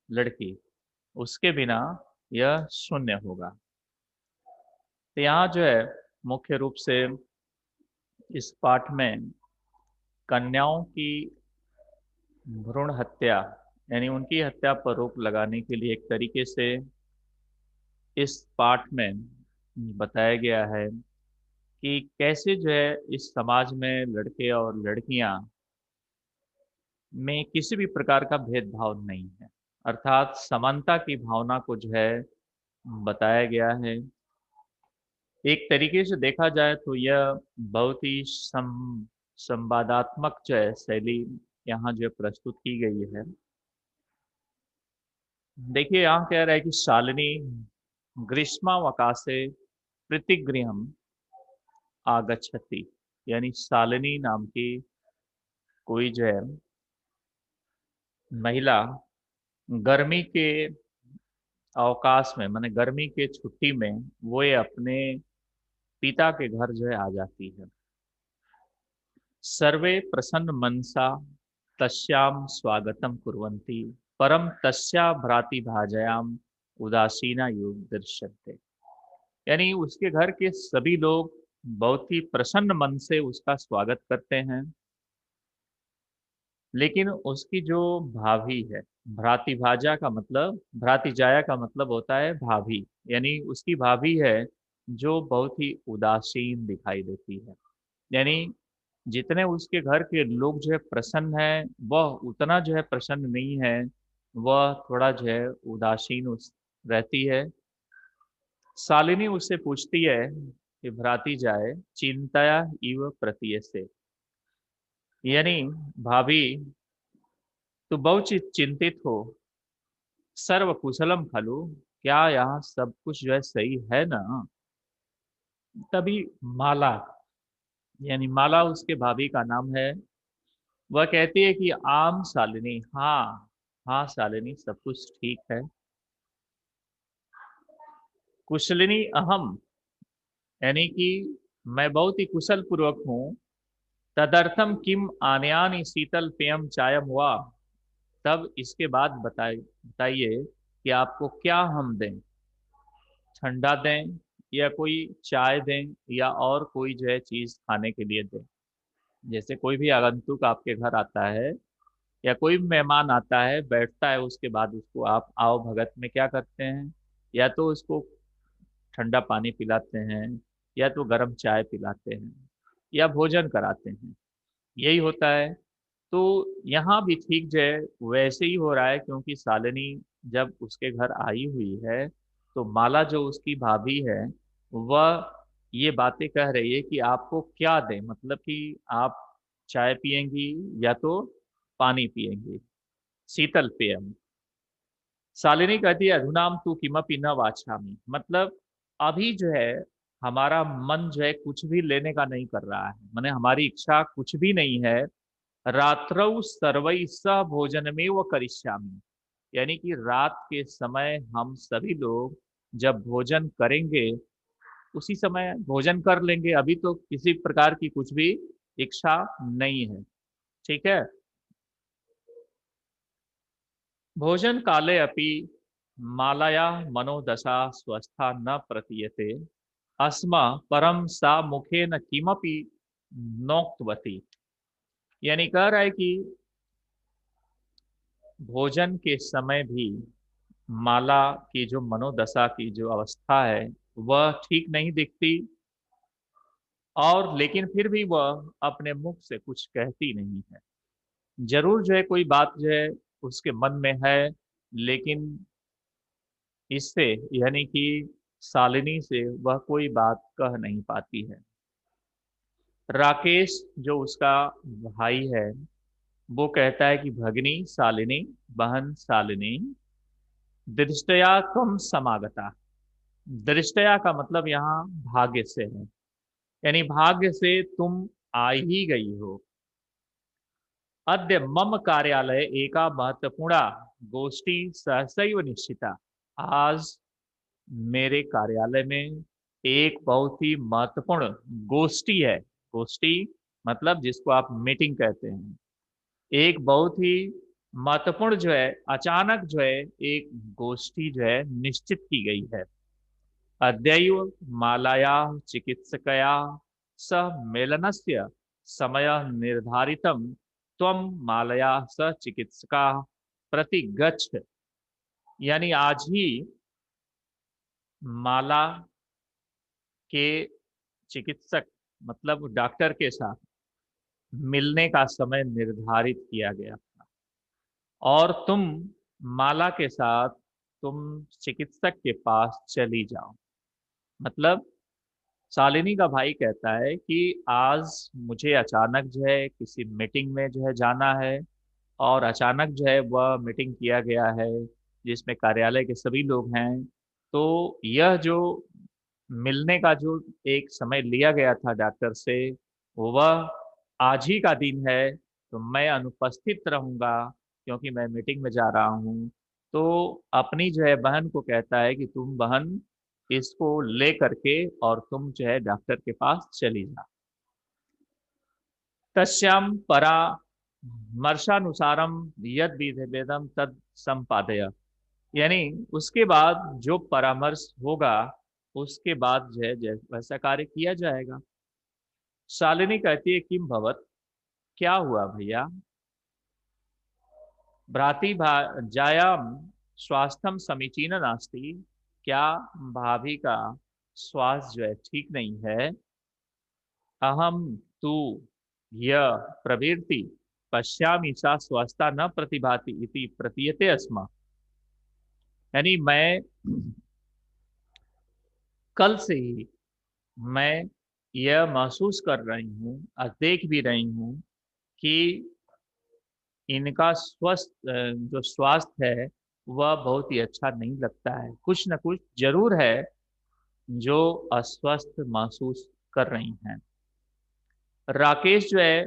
लड़की, उसके बिना यह शून्य होगा। तो यहाँ जो है मुख्य रूप से इस पाठ में कन्याओं की भ्रूण हत्या यानी उनकी हत्या पर रोक लगाने के लिए एक तरीके से इस पाठ में बताया गया है कि कैसे जो है इस समाज में लड़के और लड़कियां में किसी भी प्रकार का भेदभाव नहीं है, अर्थात समानता की भावना को जो है बताया गया है। एक तरीके से देखा जाए तो यह बहुत ही संवादात्मक जो है शैली यहाँ जो है प्रस्तुत की गई है। देखिए यहाँ कह रहा है कि शालिनी ग्रीष्मावकाशे प्रतिगृहम आगच्छति, यानी शालिनी नाम की कोई जो है महिला गर्मी के अवकाश में माने गर्मी के छुट्टी में वो ये अपने पिता के घर जो है आ जाती है। सर्वे प्रसन्न मनसा तस्याम स्वागतम कुर्वन्ति परम तस्या भ्राति भाजयाम उदासीना योग दृश्यते, यानी उसके घर के सभी लोग बहुत ही प्रसन्न मन से उसका स्वागत करते हैं। लेकिन उसकी जो भाभी है, भ्रातिभाजा का मतलब, भ्रातिजाया का मतलब होता है भाभी, यानी उसकी भाभी है जो बहुत ही उदासीन दिखाई देती है। यानी जितने उसके घर के लोग जो है प्रसन्न है वह उतना जो है प्रसन्न नहीं है, वह थोड़ा जो है उदासीन रहती है। शालिनी उससे पूछती है कि भ्रातिजाए चिंतया इव प्रतीयसे, यानी भाभी तो बहुत ही चिंतित हो, सर्व कुशलम खलु, क्या यहाँ सब कुछ जो है सही है ना। तभी माला, यानी माला उसके भाभी का नाम है, वह कहती है कि आम शालिनी, हाँ हाँ शालिनी सब कुछ ठीक है। कुशलिनी अहम, यानी कि मैं बहुत ही कुशल पूर्वक हूँ। तदर्थम किम आनयानि शीतल पेयम चायम हुआ, तब इसके बाद बताइए कि आपको क्या हम दें, ठंडा दें या कोई चाय दें या और कोई जो है चीज खाने के लिए दें। जैसे कोई भी आगंतुक आपके घर आता है या कोई भी मेहमान आता है बैठता है, उसके बाद उसको आप आओ भगत में क्या करते हैं, या तो उसको ठंडा पानी पिलाते हैं या तो गर्म चाय पिलाते हैं या भोजन कराते हैं, यही होता है। तो यहाँ भी ठीक जो है वैसे ही हो रहा है, क्योंकि शालिनी जब उसके घर आई हुई है तो माला जो उसकी भाभी है वह ये बातें कह रही है कि आपको क्या दें, मतलब कि आप चाय पियेंगी या तो पानी पियेंगी, शीतल पेयम। शालिनी कहती है अधुनाम तू किमपि न वाछामि, मतलब अभी जो है हमारा मन जो है कुछ भी लेने का नहीं कर रहा है, माने हमारी इच्छा कुछ भी नहीं है। रात्रौ सर्वै सह भोजन में वो करिष्यामि, यानी कि रात के समय हम सभी लोग जब भोजन करेंगे उसी समय भोजन कर लेंगे, अभी तो किसी प्रकार की कुछ भी इच्छा नहीं है। ठीक है। भोजन काले अपि मालया मनोदशा स्वस्था न प्रतीयते, अस्मा परम सा मुखे न किमपि नोक्तवती, यानी कह रहा है कि भोजन के समय भी माला की जो मनोदशा की जो अवस्था है वह ठीक नहीं दिखती, और लेकिन फिर भी वह अपने मुख से कुछ कहती नहीं है। जरूर जो है कोई बात जो है उसके मन में है, लेकिन इससे यानी कि शालिनी से वह कोई बात कह नहीं पाती है। राकेश जो उसका भाई है वो कहता है कि भगनी शालिनी, बहन शालिनी, दृष्टया तुम समागता, दृष्टया का मतलब यहाँ भाग्य से है, यानी भाग्य से तुम आ ही गई हो। अद्य मम कार्यालय एका महत्वपूर्ण गोष्ठी सहसैव निश्चिता, आज मेरे कार्यालय में एक बहुत ही महत्वपूर्ण गोष्ठी है। गोष्ठी मतलब जिसको आप मीटिंग कहते हैं, एक बहुत ही महत्वपूर्ण जो है, अचानक जो है एक गोष्ठी जो है निश्चित की गई है। अद्यैव मालाया चिकित्सकया सह मेलनस्य समय निर्धारितम त्वं मालया स चिकित्सका प्रति गच्छ। यानी आज ही माला के चिकित्सक मतलब डॉक्टर के साथ मिलने का समय निर्धारित किया गया था, और तुम माला के साथ तुम चिकित्सक के पास चली जाओ। मतलब शालिनी का भाई कहता है कि आज मुझे अचानक जो है किसी मीटिंग में जो है जाना है, और अचानक जो है वह मीटिंग किया गया है जिसमें कार्यालय के सभी लोग हैं। तो यह जो मिलने का जो एक समय लिया गया था डॉक्टर से, वह आज ही का दिन है, तो मैं अनुपस्थित रहूंगा क्योंकि मैं मीटिंग में जा रहा हूँ। तो अपनी जो है बहन को कहता है कि तुम बहन इसको ले करके और तुम जो है डॉक्टर के पास चली जा। तस्याम परामर्शानुसारम यद विधि वेदम तद संपादय। यानी उसके बाद जो परामर्श होगा उसके बाद जो है वैसा कार्य किया जाएगा। शालिनी कहती है किम भवत, क्या हुआ भैया। भ्राति जायाम स्वास्थ्यम समीचीन नास्ति, क्या भाभी का स्वास्थ्य जो है ठीक नहीं है। अहम तू यह प्रवृत्ति पश्यामि सा स्वस्था न प्रतिभाति इति प्रतीयते अस्मा। यानी मैं कल से ही मैं यह महसूस कर रही हूँ और देख भी रही हूँ कि इनका जो स्वास्थ्य है वह बहुत ही अच्छा नहीं लगता है, कुछ न कुछ जरूर है जो अस्वस्थ महसूस कर रही हैं। राकेश जो है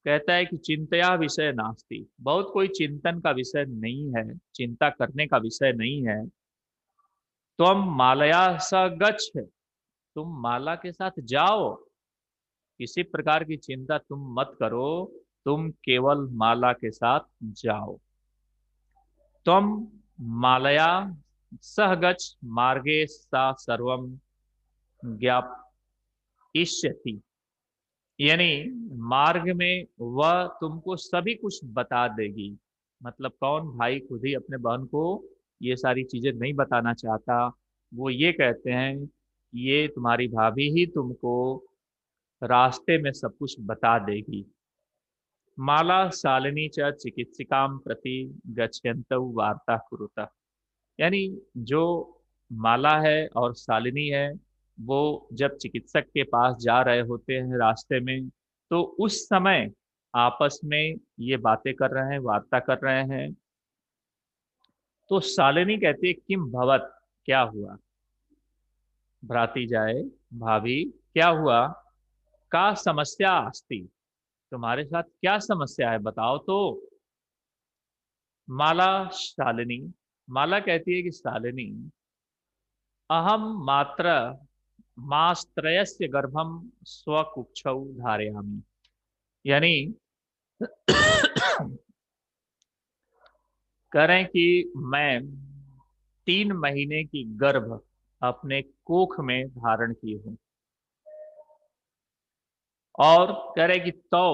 कहता है कि चिंतया विषय नास्ति, बहुत कोई चिंतन का विषय नहीं है, चिंता करने का विषय नहीं है। तुम मालया स गच्छ, तुम माला के साथ जाओ, किसी प्रकार की चिंता तुम मत करो, तुम केवल माला के साथ जाओ। तुम मालया सह गच्छ मार्गे सा सर्वम ज्ञापयिष्यति। यानी मार्ग में वह तुमको सभी कुछ बता देगी। मतलब कौन भाई खुद ही अपने बहन को ये सारी चीजें नहीं बताना चाहता, वो ये कहते हैं ये तुम्हारी भाभी ही तुमको रास्ते में सब कुछ बता देगी। माला शालिनी च चिकित्सिकां प्रति गच्छन्तौ वार्ता कुरुता। यानी जो माला है और शालिनी है वो जब चिकित्सक के पास जा रहे होते हैं रास्ते में, तो उस समय आपस में ये बातें कर रहे हैं, वार्ता कर रहे हैं। तो शालिनी कहती है किम भवत, क्या हुआ। भ्राती जाए, भाभी क्या हुआ। का समस्या अस्ति, तुम्हारे साथ क्या समस्या है बताओ तो। माला शालिनी, माला कहती है कि शालिनी अहम मात्र मास्त्रयस्य गर्भम स्वकुक्षौ धारयामि। यानी करें कि मैं 3 महीने की गर्भ अपने कोख में धारण की हूं, और करे कि तो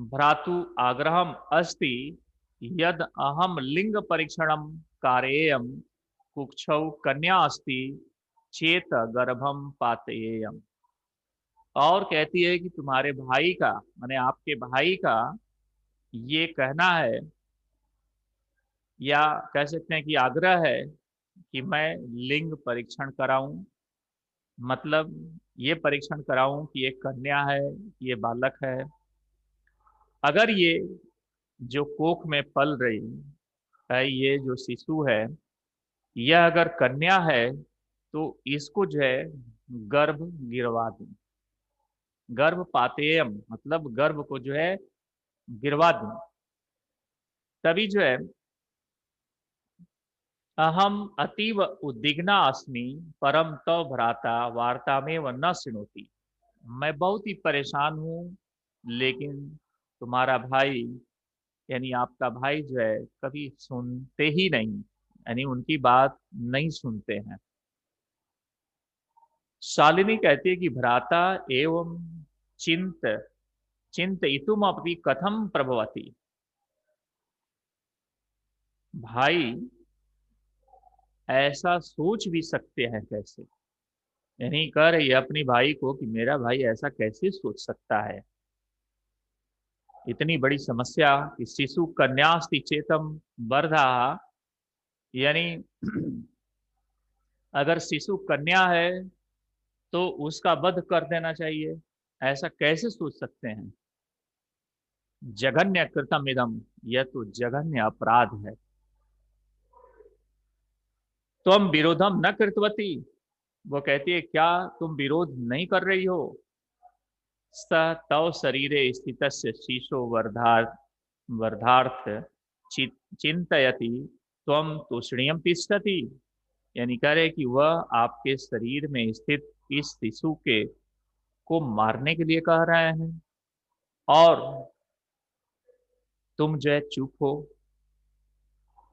भ्रातु आग्रहम अस्ति यद अहम लिंग परीक्षणम कारयेयम कुक्षौ कन्या अस्ति चेत गर्भम पातेयम। और कहती है कि तुम्हारे भाई का, माने आपके भाई का ये कहना है, या कह सकते हैं कि आग्रह है कि मैं लिंग परीक्षण कराऊं। मतलब ये परीक्षण कराऊं कि ये कन्या है कि ये बालक है। अगर ये जो कोख में पल रही है, ये जो शिशु है, यह अगर कन्या है तो इसको जो है गर्भ गिरवा दूं। गर्भ पातेयम मतलब गर्भ को जो है गिरवा दूं। तभी जो है अहम अतीव उद्विग्ना अस्मि परम तव भ्राता वार्ता में व न सुनोती। मैं बहुत ही परेशान हूं, लेकिन तुम्हारा भाई यानी आपका भाई जो है कभी सुनते ही नहीं, यानी उनकी बात नहीं सुनते हैं। शालिनी कहती है कि भ्राता एवं चिंत चिंतयितुम अपि कथम प्रभवती। भाई ऐसा सोच भी सकते हैं कैसे, यानी कह रही है अपनी भाई को कि मेरा भाई ऐसा कैसे सोच सकता है। इतनी बड़ी समस्या कि शिशु कन्यास्ति चेतम वर्धा, यानी अगर शिशु कन्या है तो उसका वध कर देना चाहिए, ऐसा कैसे सोच सकते हैं। जघन्य कृतम इदम, यह तो जघन्य अपराध है। तुम विरोधम न कृतवती, वो कहती है क्या तुम विरोध नहीं कर रही हो। स तव शरीरे स्थितस्य शीशो वर्धार्थ चिंतयति त्वम तूषणीयम तिष्ठति, यानी कह रहे कि वह आपके शरीर में स्थित इस शिशु के को मारने के लिए कह रहे हैं, और तुम जो है चुप हो।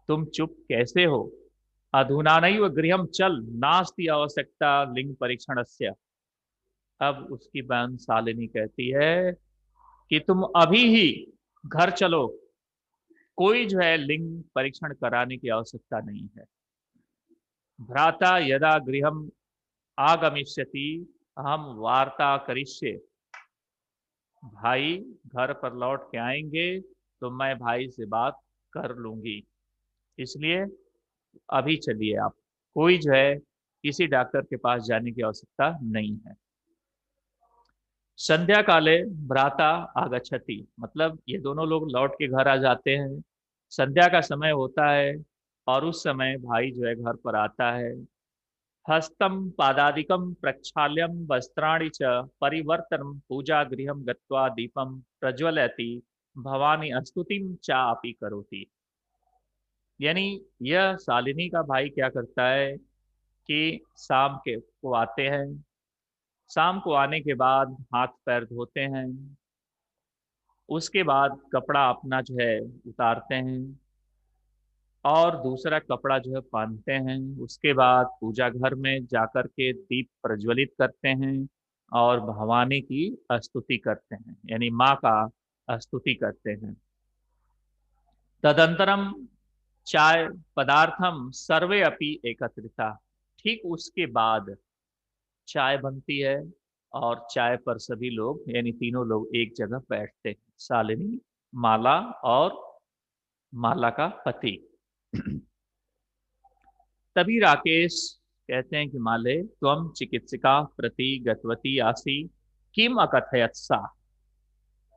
तुम चुप कैसे हो। अधुना नैव गृहम चल, नास्ति आवश्यकता लिंग परीक्षणस्य। अब उसकी बहन शालिनी कहती है कि तुम अभी ही घर चलो, कोई जो है लिंग परीक्षण कराने की आवश्यकता नहीं है। भ्राता यदा गृहम आगमिष्यति अहम वार्ता करिष्ये, भाई घर पर लौट के आएंगे तो मैं भाई से बात कर लूंगी, इसलिए अभी चलिए आप, कोई जो है किसी डॉक्टर के पास जाने की आवश्यकता नहीं है। संध्या काले भ्राता आगच्छति, मतलब ये दोनों लोग लौट के घर आ जाते हैं। संध्या का समय होता है और उस समय भाई जो है घर पर आता है। हस्तम पादादिकम प्रक्षाल्यम वस्त्राणि च परिवर्तनम पूजा गृहम गत्वा दीपम प्रज्वलयति भवानी स्तुतिम चापि करोति, यानी यह शालिनी का भाई क्या करता है कि शाम के को आते हैं, शाम को आने के बाद हाथ पैर धोते हैं, उसके बाद कपड़ा अपना जो है उतारते हैं और दूसरा कपड़ा जो है पहनते हैं। उसके बाद पूजा घर में जाकर के दीप प्रज्वलित करते हैं और भवानी की स्तुति करते हैं, यानी माँ का स्तुति करते हैं। तदंतरम चाय पदार्थम सर्वे अपि एकत्रिता, ठीक उसके बाद चाय बनती है और चाय पर सभी लोग यानी तीनों लोग एक जगह बैठते हैं, शालिनी, माला और माला का पति। तभी राकेश कहते हैं कि माले त्वम चिकित्सिका प्रति गतवती आसी किम अकथयत सा,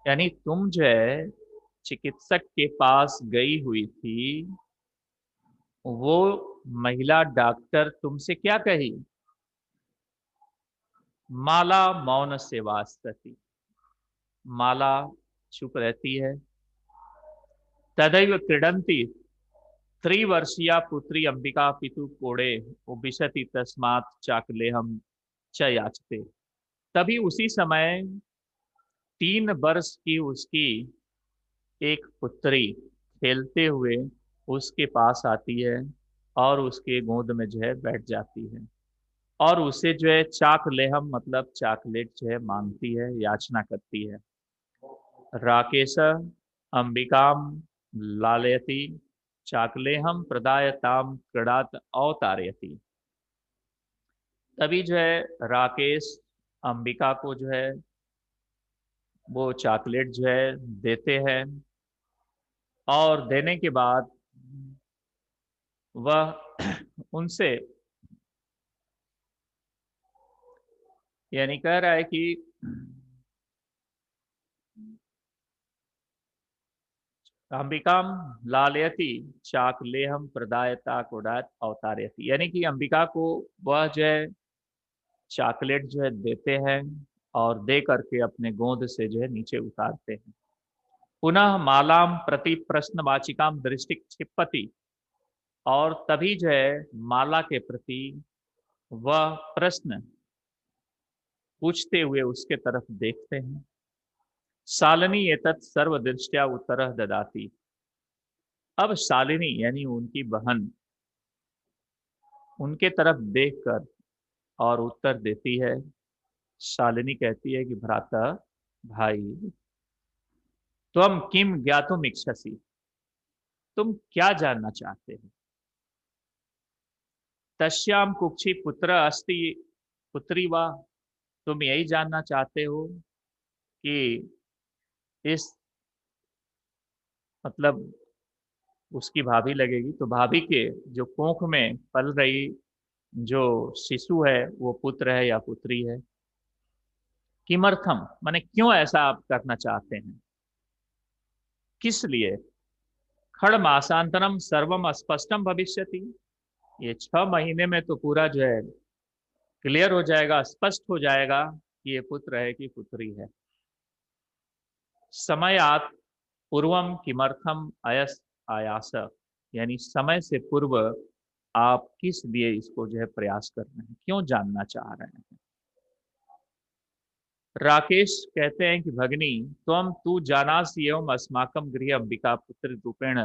यानी तुम जो है चिकित्सक के पास गई हुई थी, वो महिला डॉक्टर तुमसे क्या कही। माला मौन से वास्तती, माला चुप रहती है। तदैव क्रीडंती त्रिवर्षीया पुत्री अंबिका पितु कोड़े उबिशति तस्मात् चाकलेहम च याचते, तभी उसी समय 3 वर्ष की उसकी एक पुत्री खेलते हुए उसके पास आती है और उसके गोद में जो है बैठ जाती है और उसे जो है चाकलेहम मतलब चॉकलेट जो है मांगती है, याचना करती है। राकेश अंबिकाम लालयति चाकलेहम प्रदायताम क्रीड़ात अवतारयति, तभी जो है राकेश अंबिका को जो है वो चॉकलेट जो है देते हैं और देने के बाद वह उनसे यानी कह रहा है कि अंबिकाम लालयति चाकलेहम प्रदायता कोडात अवतारयति, यानी कि अंबिका को वह जो है चॉकलेट जो है देते हैं और दे करके अपने गोद से जो है नीचे उतारते हैं। पुनः मालाम प्रति प्रश्नवाचिकाम दृष्टि क्षिपति, और तभी जो है माला के प्रति वह प्रश्न पूछते हुए उसके तरफ देखते हैं। शालिनी एतत् सर्वदृष्ट्या उत्तरः ददाति, अब शालिनी यानी उनकी बहन उनके तरफ देखकर और उत्तर देती है। शालिनी कहती है कि भ्राता, भाई, त्वम किम ज्ञातुम इच्छसि, तुम क्या जानना चाहते हो? तस्याम कुक्षी पुत्र अस्ति पुत्री वा, तुम यही जानना चाहते हो कि इस, मतलब उसकी भाभी लगेगी, तो भाभी के जो कोख में पल रही जो शिशु है वो पुत्र है या पुत्री है? किमर्थम माने क्यों ऐसा आप करना चाहते हैं, किस लिए? खड़ मासांतरम सर्वम स्पष्टम भविष्यति, ये 6 महीने में तो पूरा जो है क्लियर हो जाएगा, स्पष्ट हो जाएगा कि ये पुत्र है कि पुत्री है। समयात पूर्वम किमर्थम अयस आयास, यानी समय से पूर्व आप किस लिए इसको जो है प्रयास कर रहे हैं, क्यों जानना चाह रहे हैं? राकेश कहते हैं कि भगनी, त्वम तू जानासि एवं अस्माकं गृहे अंबिका पुत्र रूपेण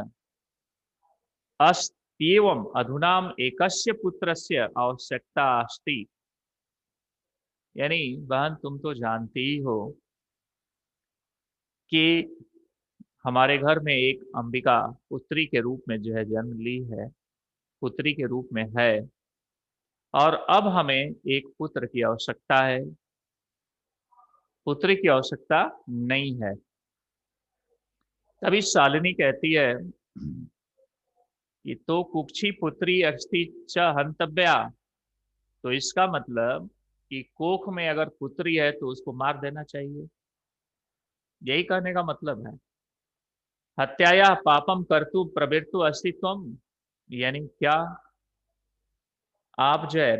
अस्त्येवम् अधुनाम एकस्य पुत्रस्य आवश्यकता अस्ति। यानी बहन, तुम तो जानती ही हो कि हमारे घर में एक अंबिका पुत्री के रूप में जो है जन्म ली है, पुत्री के रूप में है, और अब हमें एक पुत्र की आवश्यकता है, पुत्री की आवश्यकता नहीं है। तभी शालिनी कहती है कि तो कुक्षी पुत्री अस्ति च हंतव्या, तो इसका मतलब कि कोख में अगर पुत्री है तो उसको मार देना चाहिए, यही कहने का मतलब है। हत्याया पापम कर्तु प्रवृत्तु अस्ति त्वम, यानी क्या आप जो है,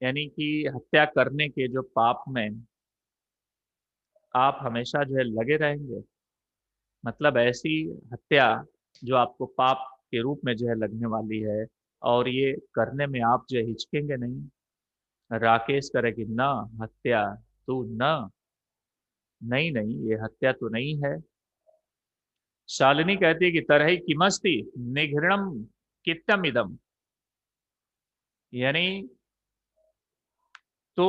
यानी कि हत्या करने के जो पाप में आप हमेशा जो है लगे रहेंगे? मतलब ऐसी हत्या जो आपको पाप के रूप में जो है लगने वाली है, और ये करने में आप जो है हिचकेंगे नहीं? राकेश करेगी न हत्या, तू न, नहीं नहीं, ये हत्या तो नहीं है। शालिनी कहती है कि तरही किमस्ति निघृणम कित्तम इदम, यानी तो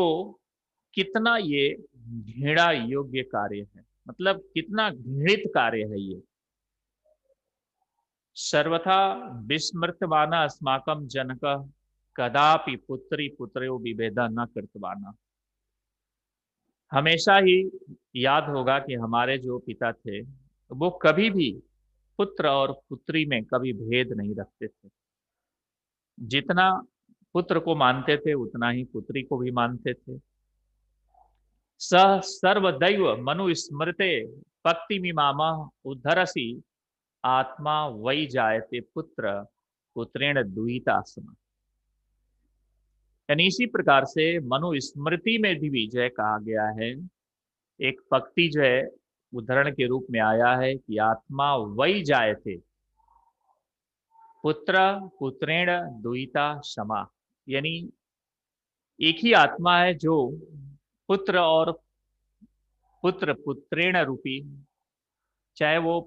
कितना ये घृणा योग्य कार्य है, मतलब कितना घृणित कार्य है ये। सर्वथा विस्मृतवाना अस्माकं जनक कदापि पुत्री पुत्रो विभेदा न कृतवाना, हमेशा ही याद होगा कि हमारे जो पिता थे वो कभी भी पुत्र और पुत्री में कभी भेद नहीं रखते थे। जितना पुत्र को मानते थे उतना ही पुत्री को भी मानते थे। सह सर्वदैव मनुस्मृते पक्ति मीमामा उद्धरसी आत्मा वही जायते पुत्र पुत्रेण दुहितासम, यानी इसी प्रकार से मनुस्मृति में भी जो है कहा गया है, एक पक्ति जो है उदाहरण के रूप में आया है कि आत्मा वही जायते पुत्र पुत्रेण दुहिता समा, यानी एक ही आत्मा है जो पुत्र और पुत्र पुत्रेण रूपी, चाहे वो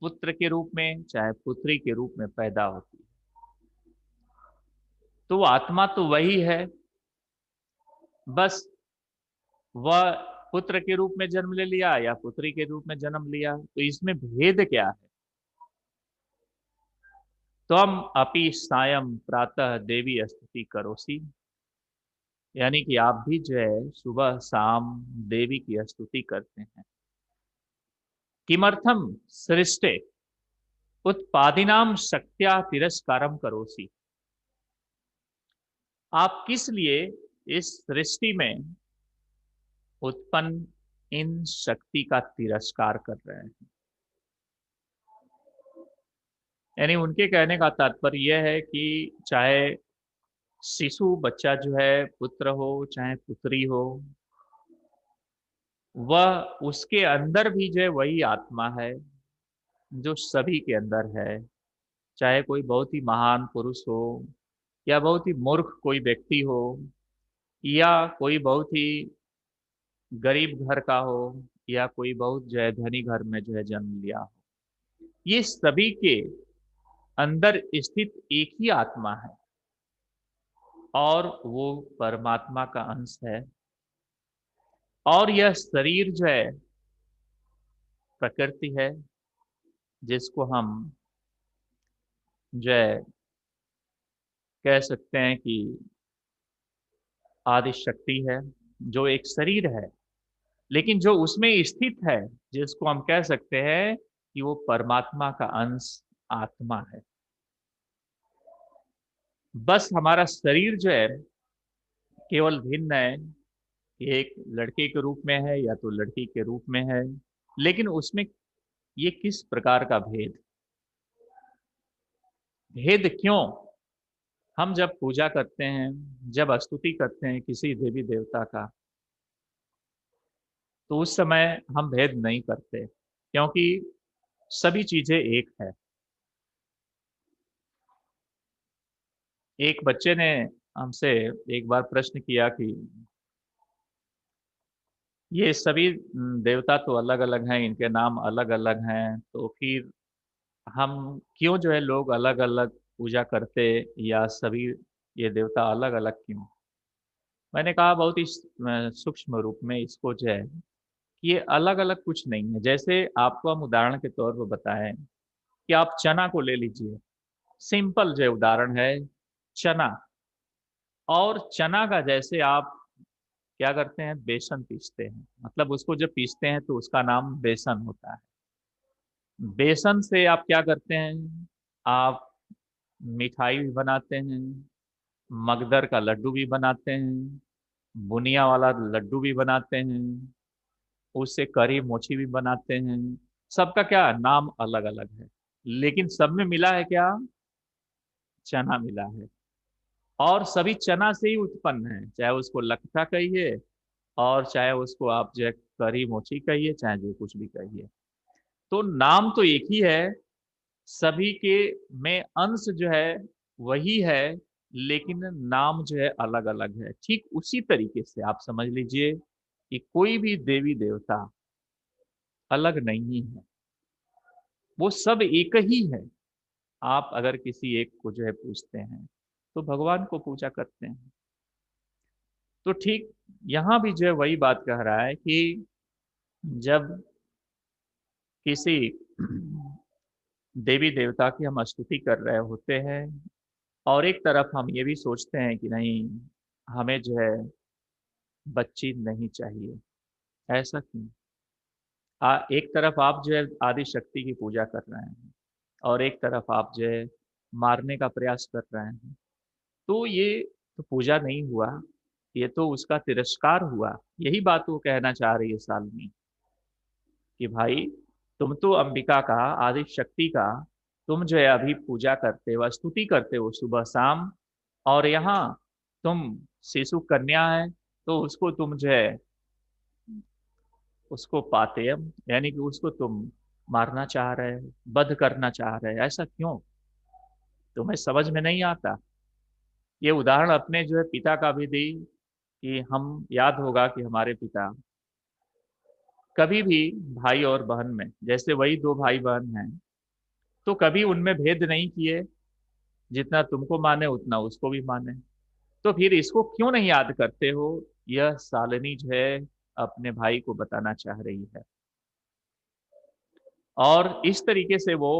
पुत्र के रूप में चाहे पुत्री के रूप में पैदा होती है, तो वो आत्मा तो वही है, बस वह पुत्र के रूप में जन्म ले लिया या पुत्री के रूप में जन्म लिया, तो इसमें भेद क्या है? त्वम अपि सायं प्रातः देवी स्तुति करोसी, यानी कि आप भी जो है सुबह शाम देवी की स्तुति करते हैं। किमर्थम सृष्टे उत्पादिनाम शक्त्या तिरस्कारम करोसी, आप किस लिए इस सृष्टि में उत्पन्न इन शक्ति का तिरस्कार कर रहे हैं? यानी उनके कहने का तात्पर्य यह है कि चाहे शिशु बच्चा जो है पुत्र हो चाहे पुत्री हो, वह उसके अंदर भी जो है वही आत्मा है जो सभी के अंदर है। चाहे कोई बहुत ही महान पुरुष हो या बहुत ही मूर्ख कोई व्यक्ति हो या कोई बहुत ही गरीब घर का हो या कोई बहुत जो है धनी घर में जो है जन्म लिया हो, ये सभी के अंदर स्थित एक ही आत्मा है और वो परमात्मा का अंश है। और यह शरीर जो है प्रकृति है, जिसको हम जो है कह सकते हैं कि आदि शक्ति है, जो एक शरीर है। लेकिन जो उसमें स्थित है, जिसको हम कह सकते हैं कि वो परमात्मा का अंश आत्मा है। बस हमारा शरीर जो है केवल भिन्न है, एक लड़के के रूप में है या तो लड़की के रूप में है। लेकिन उसमें ये किस प्रकार का भेद, भेद क्यों? हम जब पूजा करते हैं, जब स्तुति करते हैं किसी देवी देवता का, तो उस समय हम भेद नहीं करते, क्योंकि सभी चीजें एक है। एक बच्चे ने हमसे एक बार प्रश्न किया कि ये सभी देवता तो अलग अलग हैं, इनके नाम अलग अलग हैं, तो फिर हम क्यों जो है लोग अलग अलग पूजा करते, या सभी ये देवता अलग अलग क्यों? मैंने कहा बहुत ही सूक्ष्म रूप में इसको जो है कि ये अलग अलग कुछ नहीं है। जैसे आपको हम उदाहरण के तौर पर बताएं कि आप चना को ले लीजिए, सिंपल जो उदाहरण है चना। और चना का जैसे आप क्या करते हैं, बेसन पीसते हैं, मतलब उसको जब पीसते हैं तो उसका नाम बेसन होता है। बेसन से आप क्या करते हैं, आप मिठाई भी बनाते हैं, मगदर का लड्डू भी बनाते हैं, बुनिया वाला लड्डू भी बनाते हैं, उससे करी मोची भी बनाते हैं। सबका क्या नाम अलग अलग है, लेकिन सब में मिला है क्या, चना मिला है। और सभी चना से ही उत्पन्न है, चाहे उसको लखता कहिए और चाहे उसको आप जो है करी मोची कहिए, चाहे जो कुछ भी कहिए, तो नाम तो एक ही है। सभी के में अंश जो है वही है, लेकिन नाम जो है अलग अलग है। ठीक उसी तरीके से आप समझ लीजिए कि कोई भी देवी देवता अलग नहीं है, वो सब एक ही है। आप अगर किसी एक को जो है पूछते हैं तो भगवान को पूजा करते हैं। तो ठीक यहां भी जो है वही बात कह रहा है कि जब किसी देवी देवता की हम स्तुति कर रहे होते हैं और एक तरफ हम ये भी सोचते हैं कि नहीं, हमें जो है बच्ची नहीं चाहिए, ऐसा क्यों? एक तरफ आप जो है आदि शक्ति की पूजा कर रहे हैं और एक तरफ आप जो है मारने का प्रयास कर रहे हैं, तो ये तो पूजा नहीं हुआ, ये तो उसका तिरस्कार हुआ। यही बात वो कहना चाह रही है शालिनी कि भाई, तुम तो अंबिका का, आदि शक्ति का, तुम जो है अभी पूजा करते हो, स्तुति करते हो सुबह शाम, और यहाँ तुम शिशु कन्या है तो उसको तुम जो है उसको पाते हम, यानी कि उसको तुम मारना चाह रहे हो, वध करना चाह रहे हो, ऐसा क्यों? तुम्हें समझ में नहीं आता? ये उदाहरण अपने जो है पिता का भी दी कि हम, याद होगा कि हमारे पिता कभी भी भाई और बहन में, जैसे वही दो भाई बहन हैं, तो कभी उनमें भेद नहीं किए, जितना तुमको माने उतना उसको भी माने। तो फिर इसको क्यों नहीं याद करते हो? यह शालिनी जो है अपने भाई को बताना चाह रही है। और इस तरीके से वो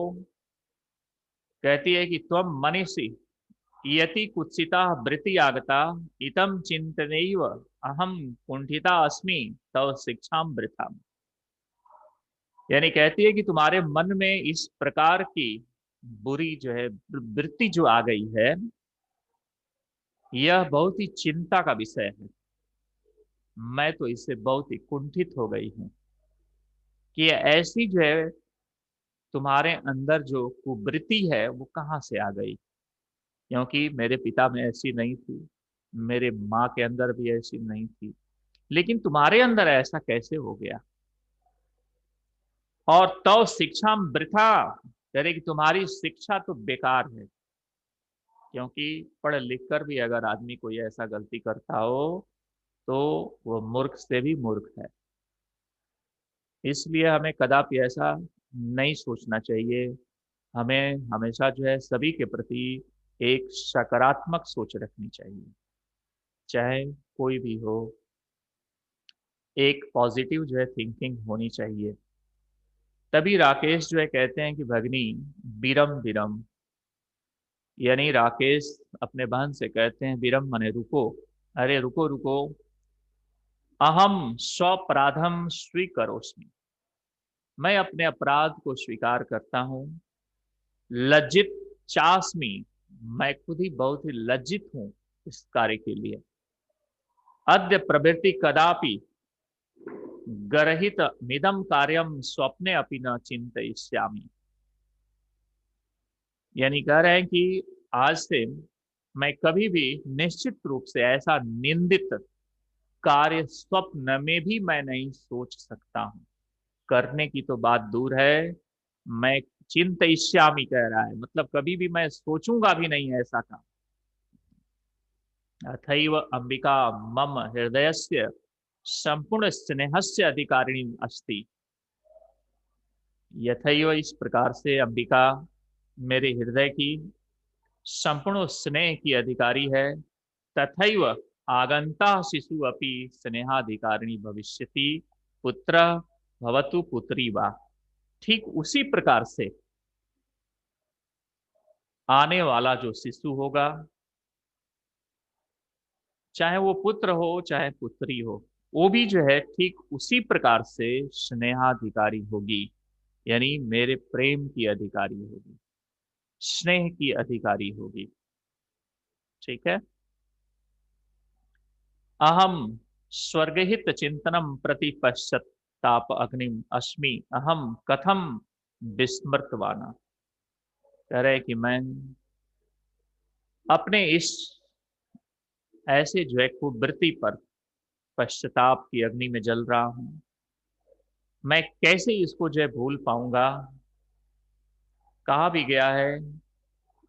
कहती है कि त्वम मनीषी यति कुत्सिता वृत्ति आगता इतम चिंतनैव अहम कुंठिता अस्मि तव शिक्षाम वृथा। यानी कहती है कि तुम्हारे मन में इस प्रकार की बुरी जो है वृत्ति जो आ गई है, यह बहुत ही चिंता का विषय है। मैं तो इससे बहुत ही कुंठित हो गई हूं कि ऐसी जो है तुम्हारे अंदर जो कुवृत्ति है वो कहाँ से आ गई, क्योंकि मेरे पिता में ऐसी नहीं थी, मेरे माँ के अंदर भी ऐसी नहीं थी, लेकिन तुम्हारे अंदर ऐसा कैसे हो गया? और तो शिक्षा वृथा, कह रहे कि तुम्हारी शिक्षा तो बेकार है, क्योंकि पढ़ लिख कर भी अगर आदमी कोई ऐसा गलती करता हो तो वो मूर्ख से भी मूर्ख है। इसलिए हमें कदापि ऐसा नहीं सोचना चाहिए हमें हमेशा जो है सभी के प्रति एक सकारात्मक सोच रखनी चाहिए, चाहे कोई भी हो। एक पॉजिटिव जो है थिंकिंग होनी चाहिए। तभी राकेश जो है कहते हैं कि भगनी बिरम बिरम, यानी राकेश अपने बहन से कहते हैं बिरम मने रुको, अरे रुको रुको, अहम स्वपराधम स्वीकरोस्मि, मैं अपने अपराध को स्वीकार करता हूँ। लज्जित चास्मी, मैं खुद ही बहुत ही लज्जित हूँ इस कार्य के लिए। अद्य प्रवृत्ति कदापि गर्हित मिदम कार्यम स्वप्ने अपि न चिंतयिष्यामि, यानी कह रहे हैं कि आज से मैं कभी भी निश्चित रूप से ऐसा निंदित कार्य स्वप्न में भी मैं नहीं सोच सकता हूं। करने की तो बात दूर है, मैं चिंतयिष्यामि कह रहा है, मतलब कभी भी मैं सोचूंगा भी नहीं ऐसा काम। अथैव अंबिका मम हृदयस्य संपूर्ण स्नेहस्य अधिकारिणी अस्ति, यथैव इस प्रकार से अंबिका मेरे हृदय की संपूर्ण स्नेह की अधिकारी है। तथैव आगंता शिशु अपि स्नेहाधिकारिणी भविष्यति, पुत्र भवतु पुत्री वा, ठीक उसी प्रकार से आने वाला जो शिशु होगा, चाहे वो पुत्र हो चाहे पुत्री हो, वो भी जो है ठीक उसी प्रकार से स्नेहाधिकारी होगी, यानी मेरे प्रेम की अधिकारी होगी, स्नेह की अधिकारी होगी। ठीक है। अहम स्वर्गहित चिंतनम प्रति पश्चाताप अग्निम अस्मि, अहम कथम विस्मृतवाना, कह रहे कि मैं अपने इस ऐसे जो है कुवृत्ति पर पश्चाताप की अग्नि में जल रहा हूं, मैं कैसे इसको जो है भूल पाऊंगा। कहा भी गया है,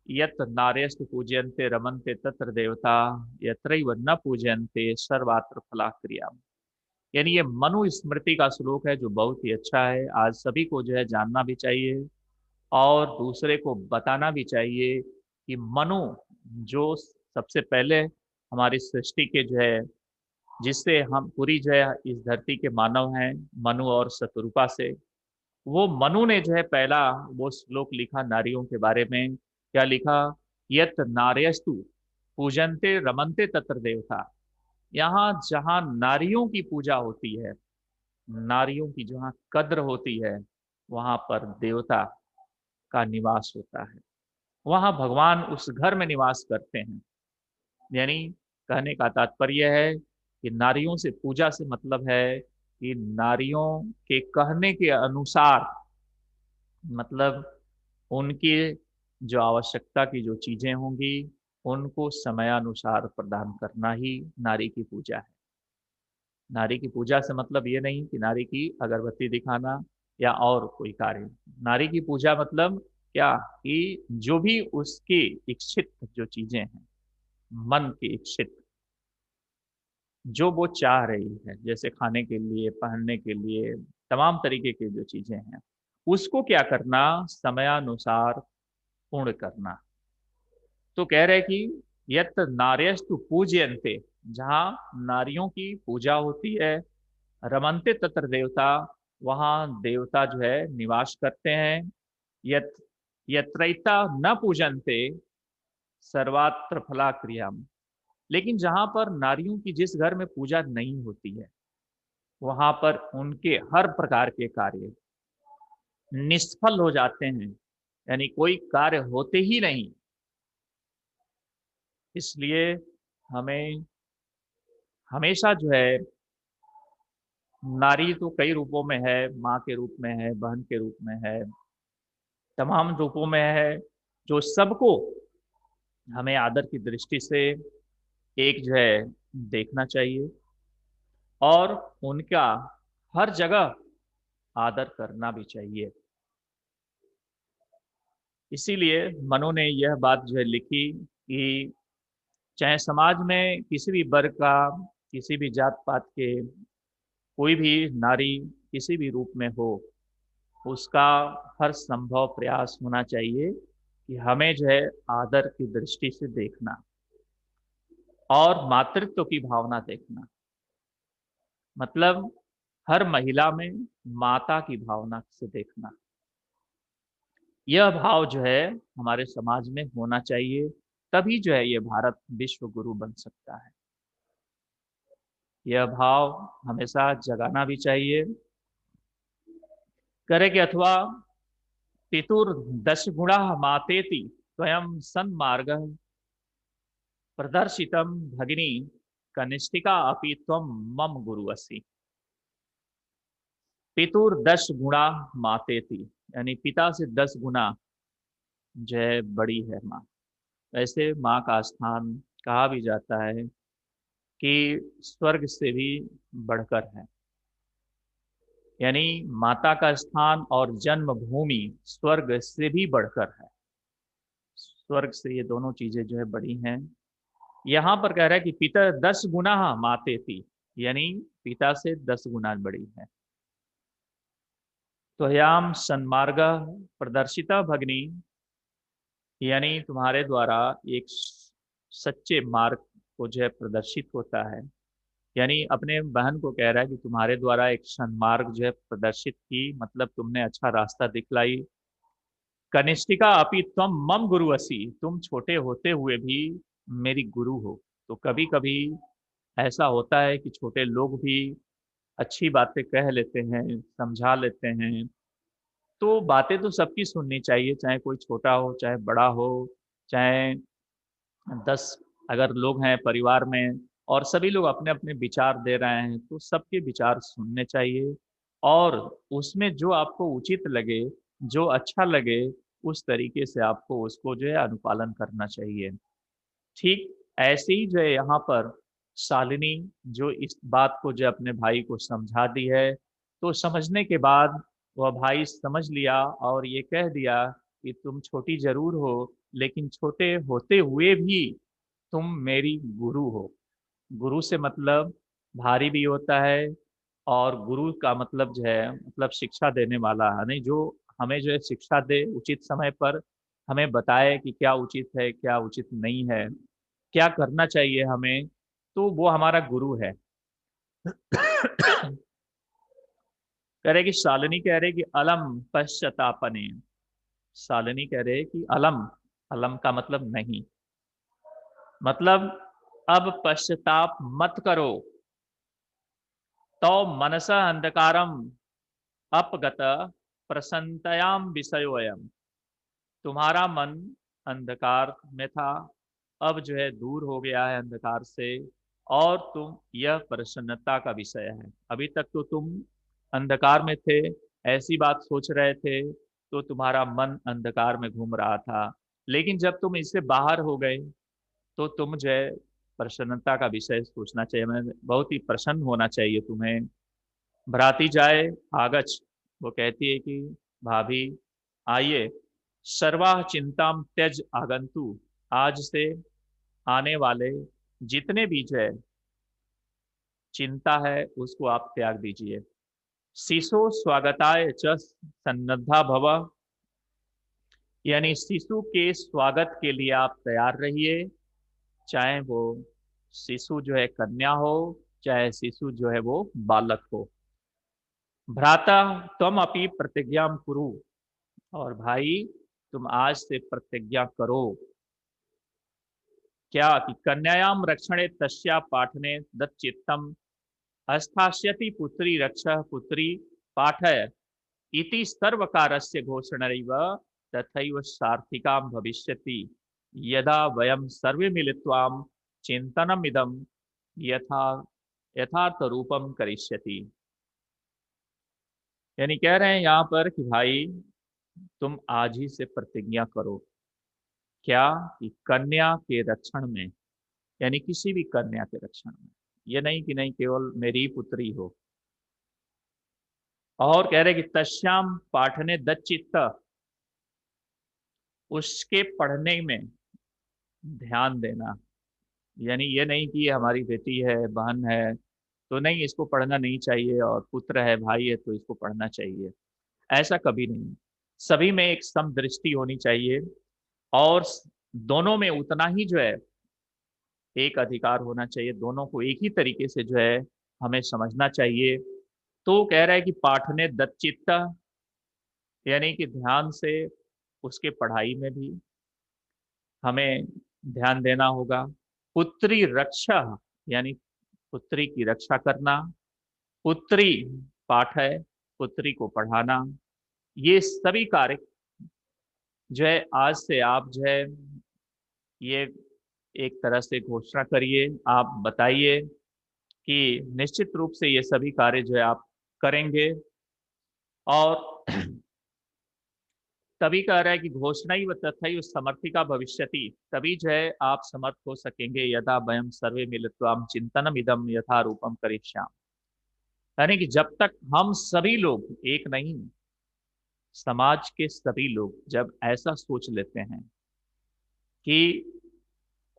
यत नार्यस्तु पूजयन्ते रमन्ते तत्र देवता, यत्रैव न पूजयन्ते सर्वात्र फलाक्रिया, यानी ये मनु स्मृति का श्लोक है जो बहुत ही अच्छा है। आज सभी को जो है जानना भी चाहिए और दूसरे को बताना भी चाहिए कि मनु जो सबसे पहले हमारी सृष्टि के जो है, जिससे हम पूरी जो है इस धरती के मानव हैं, मनु और शतरूपा से, वो मनु ने जो है पहला वो श्लोक लिखा नारियों के बारे में। क्या लिखा? यत नार्यस्तु पूजन्ते रमन्ते तत्र देवता, यहाँ जहाँ नारियों की पूजा होती है, नारियों की जहाँ कद्र होती है, वहां पर देवता का निवास होता है, वहां भगवान उस घर में निवास करते हैं। यानी कहने का तात्पर्य है कि नारियों से पूजा से मतलब है कि नारियों के कहने के अनुसार, मतलब उनकी जो आवश्यकता की जो चीजें होंगी उनको समयानुसार प्रदान करना ही नारी की पूजा है। नारी की पूजा से मतलब ये नहीं कि नारी की अगरबत्ती दिखाना या और कोई कार्य। नारी की पूजा मतलब क्या, कि जो भी उसकी इच्छित जो चीजें हैं, मन की इच्छित, जो वो चाह रही है, जैसे खाने के लिए, पहनने के लिए, तमाम तरीके की जो चीजें हैं, उसको क्या करना, समयानुसार पूर्ण करना। तो कह रहे कि यत नार्यस्तु पूजयन्ते, जहाँ नारियों की पूजा होती है, रमन्ते तत्र देवता, वहां देवता जो है निवास करते हैं। यत यत्रैता न पूजन्ते सर्वात्र फला क्रियाम, लेकिन जहां पर नारियों की जिस घर में पूजा नहीं होती है, वहां पर उनके हर प्रकार के कार्य निष्फल हो जाते हैं, यानी कोई कार्य होते ही नहीं। इसलिए हमें हमेशा जो है, नारी तो कई रूपों में है, माँ के रूप में है, बहन के रूप में है, तमाम रूपों में है, जो सबको हमें आदर की दृष्टि से एक जो है देखना चाहिए और उनका हर जगह आदर करना भी चाहिए। इसीलिए मनु ने यह बात जो है लिखी कि चाहे समाज में किसी भी वर्ग का, किसी भी जात पात के कोई भी नारी किसी भी रूप में हो, उसका हर संभव प्रयास होना चाहिए कि हमें जो है आदर की दृष्टि से देखना और मातृत्व की भावना देखना। मतलब हर महिला में माता की भावना से देखना। यह भाव जो है हमारे समाज में होना चाहिए, तभी जो है ये भारत विश्व गुरु बन सकता है। यह भाव हमेशा जगाना भी चाहिए। करे कि अथवा पितुर दश गुणा मातेति स्वयं सन्मार्ग प्रदर्शितम भगिनी कनिष्ठिका अपि त्वम मम गुरु असि। पितुर दश गुणा मातेति, यानी पिता से 10 गुना जो है बड़ी है माँ। वैसे माँ का स्थान कहा भी जाता है कि स्वर्ग से भी बढ़कर है। यानी माता का स्थान और जन्मभूमि स्वर्ग से भी बढ़कर है। स्वर्ग से ये दोनों चीजें जो है बड़ी हैं। यहाँ पर कह रहा है कि पिता 10 गुना माते थी, यानी पिता से 10 गुना बड़ी है। तो याम सन्मार्ग प्रदर्शिता भगनी, यानी तुम्हारे द्वारा एक सच्चे मार्ग को जो है प्रदर्शित होता है। यानी अपने बहन को कह रहा है कि तुम्हारे द्वारा एक सन्मार्ग जो है प्रदर्शित की, मतलब तुमने अच्छा रास्ता दिखलाई। कनिष्ठिका अपि त्वम मम गुरु असी, तुम छोटे होते हुए भी मेरी गुरु हो। तो कभी कभी ऐसा होता है कि छोटे लोग भी अच्छी बातें कह लेते हैं, समझा लेते हैं। तो बातें तो सबकी सुननी चाहिए, चाहे कोई छोटा हो चाहे बड़ा हो, चाहे 10 अगर लोग हैं परिवार में और सभी लोग अपने अपने विचार दे रहे हैं, तो सबके विचार सुनने चाहिए। और उसमें जो आपको उचित लगे, जो अच्छा लगे, उस तरीके से आपको उसको जो है अनुपालन करना चाहिए। ठीक ऐसे ही जो है यहाँ पर शालिनी जो इस बात को जो अपने भाई को समझा दी है, तो समझने के बाद वह भाई समझ लिया और ये कह दिया कि तुम छोटी जरूर हो, लेकिन छोटे होते हुए भी तुम मेरी गुरु हो। गुरु से मतलब भारी भी होता है, और गुरु का मतलब जो है मतलब शिक्षा देने वाला है, नहीं जो हमें जो है शिक्षा दे उचित समय पर, हमें बताए कि क्या उचित है क्या उचित नहीं है, क्या करना चाहिए हमें, तो वो हमारा गुरु है। कह रहे कि शालिनी कह रहे कि अलम पश्चातापने। शालिनी कह रहे कि अलम, अलम का मतलब नहीं, मतलब अब पश्चाताप मत करो। तो मनसा अंधकारम अपगत प्रसन्नतायाम विषयोयम, तुम्हारा मन अंधकार में था, अब जो है दूर हो गया है अंधकार से, और तुम यह प्रसन्नता का विषय है। अभी तक तो तुम अंधकार में थे, ऐसी बात सोच रहे थे, तो तुम्हारा मन अंधकार में घूम रहा था। लेकिन जब तुम इससे बाहर हो गए, तो तुम जो है प्रसन्नता का विषय सोचना चाहिए, मैं बहुत ही प्रसन्न होना चाहिए तुम्हें। भ्राती जाए आगच, वो कहती है कि भाभी आइए, सर्वाह चिंताम त्यज आगंतु, आज से आने वाले जितने भी जो है चिंता है उसको आप त्याग दीजिए। शिशु स्वागताय च सन्नद्धा भव, यानी शिशु के स्वागत के लिए आप तैयार रहिए। चाहे वो शिशु जो है कन्या हो, चाहे शिशु जो है वो बालक हो। भ्राता तुम अपनी प्रतिज्ञा कुरु, और भाई तुम आज से प्रतिज्ञा करो। क्या कि कन्यायाम रक्षणे तस्या पाठने दच्चित्तम अस्थास्यति पुत्री रक्ष पुत्री पाठय इति सर्वकारस्य घोषणैव तथैव सार्थिकां भविष्यति यदा वयं सर्वे मिलित्वा चिंतनमिदं यथा यथार्थ रूपम करिष्यति। यानी कह रहे हैं यहाँ पर कि भाई तुम आज ही से प्रतिज्ञा करो। क्या कि कन्या के रक्षण में, यानी किसी भी कन्या के रक्षण में, ये नहीं कि नहीं केवल मेरी ही पुत्री हो। और कह रहे कि तस्याम पाठने दच्चित्त, उसके पढ़ने में ध्यान देना। यानी ये नहीं कि ये हमारी बेटी है बहन है तो नहीं इसको पढ़ना नहीं चाहिए, और पुत्र है भाई है तो इसको पढ़ना चाहिए। ऐसा कभी नहीं। सभी में एक समदृष्टि होनी चाहिए, और दोनों में उतना ही जो है एक अधिकार होना चाहिए, दोनों को एक ही तरीके से जो है हमें समझना चाहिए। तो वो कह रहा है कि पाठने दच्चित्ता, यानी कि ध्यान से उसके पढ़ाई में भी हमें ध्यान देना होगा। पुत्री रक्षा, यानी पुत्री की रक्षा करना। पुत्री पाठ है, पुत्री को पढ़ाना। ये सभी कार्य जो है आज से आप जो है ये एक तरह से घोषणा करिए, आप बताइए कि निश्चित रूप से ये सभी कार्य जो है आप करेंगे। और तभी कह रहा है कि घोषणा ही तथैव समर्थिका भविष्यति, तभी जो है आप समर्थ हो सकेंगे, यदा वयम सर्वे मिलित्वा चिंतनम इदम यथा रूपम करिष्याम। यानी कि जब तक हम सभी लोग, एक नहीं, समाज के सभी लोग जब ऐसा सोच लेते हैं कि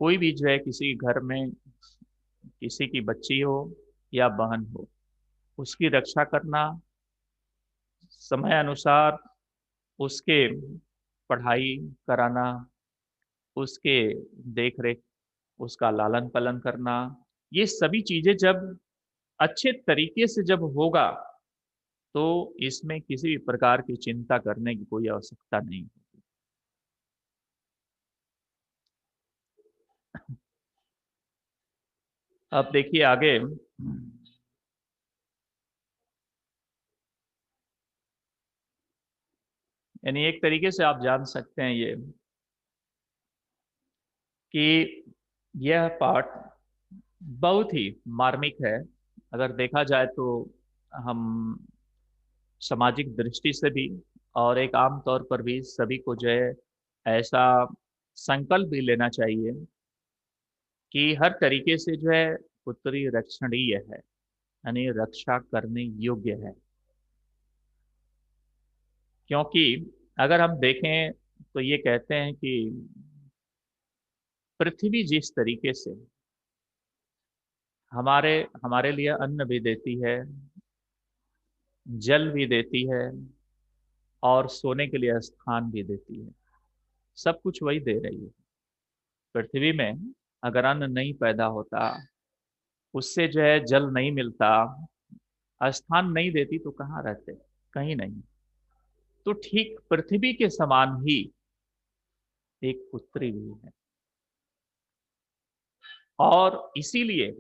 कोई भी जो है किसी घर में किसी की बच्ची हो या बहन हो, उसकी रक्षा करना, समय अनुसार उसके पढ़ाई कराना, उसके देख रेख, उसका लालन पालन करना, ये सभी चीजें जब अच्छे तरीके से जब होगा, तो इसमें किसी भी प्रकार की चिंता करने की कोई आवश्यकता नहीं होगी। अब देखिए आगे, यानी एक तरीके से आप जान सकते हैं ये कि यह पाठ बहुत ही मार्मिक है। अगर देखा जाए तो हम सामाजिक दृष्टि से भी, और एक आम तौर पर भी सभी को जो है ऐसा संकल्प भी लेना चाहिए कि हर तरीके से जो है पुत्री रक्षणीय है, यानी रक्षा करने योग्य है। क्योंकि अगर हम देखें तो ये कहते हैं कि पृथ्वी जिस तरीके से हमारे हमारे लिए अन्न भी देती है, जल भी देती है, और सोने के लिए स्थान भी देती है, सब कुछ वही दे रही है। पृथ्वी में अगर अन्न नहीं पैदा होता, उससे जो है जल नहीं मिलता, स्थान नहीं देती, तो कहाँ रहते? कहीं नहीं। तो ठीक पृथ्वी के समान ही एक पुत्री भी है। और इसीलिए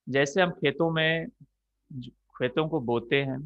जैसे हम खेतों में खेतों को बोते हैं,